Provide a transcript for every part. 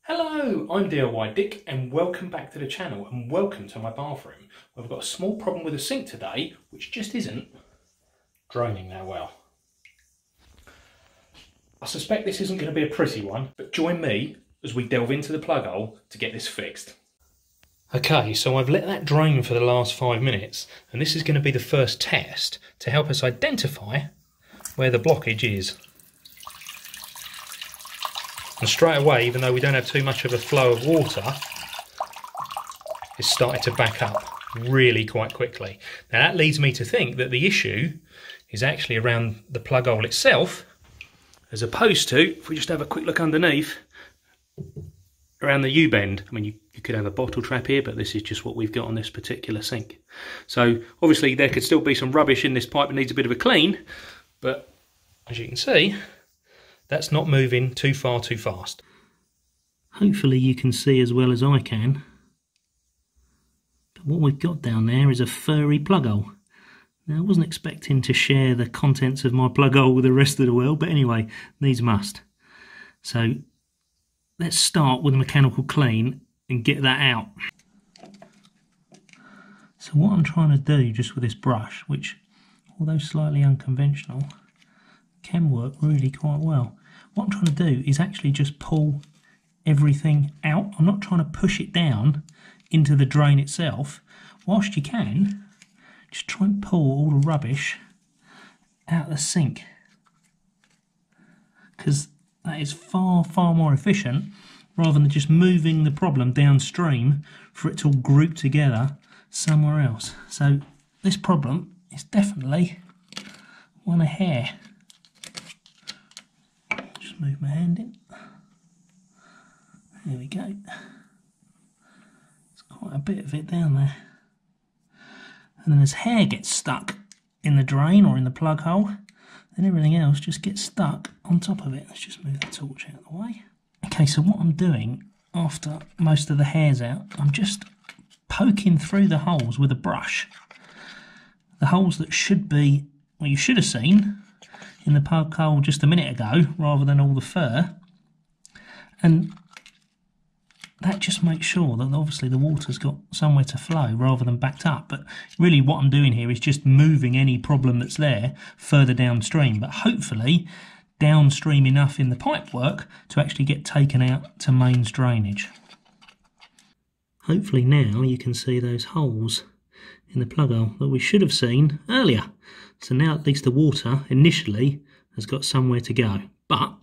Hello, I'm DIY Dick and welcome back to the channel and welcome to my bathroom. We've got a small problem with the sink today which just isn't draining that well. I suspect this isn't going to be a pretty one, but join me as we delve into the plug hole to get this fixed. Okay, so I've let that drain for the last 5 minutes and this is going to be the first test to help us identify where the blockage is. And straight away, even though we don't have too much of a flow of water, it's started to back up really quite quickly. Now that leads me to think that the issue is actually around the plug hole itself, as opposed to, if we just have a quick look underneath, around the U-bend. I mean, you could have a bottle trap here, but this is just what we've got on this particular sink. So obviously there could still be some rubbish in this pipe that needs a bit of a clean, but as you can see, that's not moving too far too fast. Hopefully you can see as well as I can. But what we've got down there is a furry plug hole. Now I wasn't expecting to share the contents of my plug hole with the rest of the world, but anyway, needs must. So let's start with a mechanical clean and get that out. So what I'm trying to do just with this brush, which although slightly unconventional, can work really quite well. What I'm trying to do is actually just pull everything out. I'm not trying to push it down into the drain itself. Whilst you can, just try and pull all the rubbish out of the sink, because that is far more efficient rather than just moving the problem downstream for it to all group together somewhere else. So this problem is definitely one a hair. Move my hand in. There we go. There's quite a bit of it down there. And then as hair gets stuck in the drain or in the plug hole, then everything else just gets stuck on top of it. Let's just move the torch out of the way. Okay, so what I'm doing after most of the hair's out, I'm just poking through the holes with a brush. The holes that should be, well, you should have seen in the plug hole just a minute ago, rather than all the fur, and that just makes sure that obviously the water's got somewhere to flow rather than backed up. But really what I'm doing here is just moving any problem that's there further downstream, but hopefully downstream enough in the pipework to actually get taken out to mains drainage. Hopefully now you can see those holes in the plug hole that we should have seen earlier. So now at least the water initially has got somewhere to go. But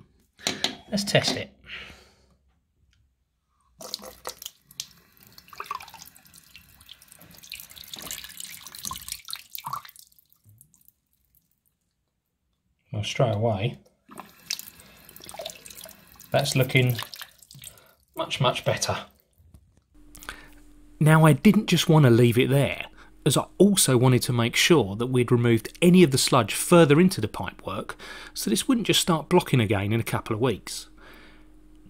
let's test it. Well, straight away, that's looking much better. Now I didn't just want to leave it there, as I also wanted to make sure that we'd removed any of the sludge further into the pipework, so this wouldn't just start blocking again in a couple of weeks.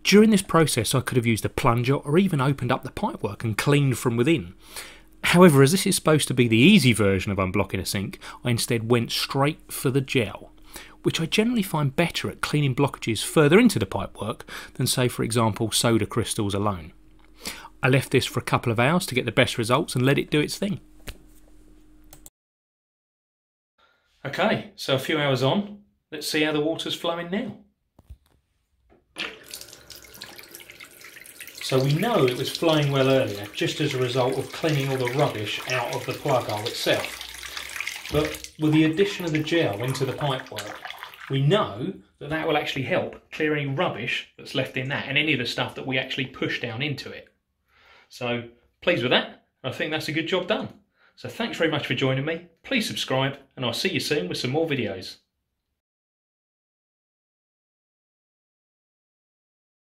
During this process I could have used a plunger or even opened up the pipework and cleaned from within. However, as this is supposed to be the easy version of unblocking a sink, I instead went straight for the gel, which I generally find better at cleaning blockages further into the pipework than, say for example, soda crystals alone. I left this for a couple of hours to get the best results and let it do its thing. Okay, so a few hours on, let's see how the water's flowing now. So we know it was flowing well earlier, just as a result of cleaning all the rubbish out of the plug hole itself. But with the addition of the gel into the pipework, we know that that will actually help clear any rubbish that's left in that and any of the stuff that we actually push down into it. So pleased with that, I think that's a good job done. So thanks very much for joining me, please subscribe and I'll see you soon with some more videos.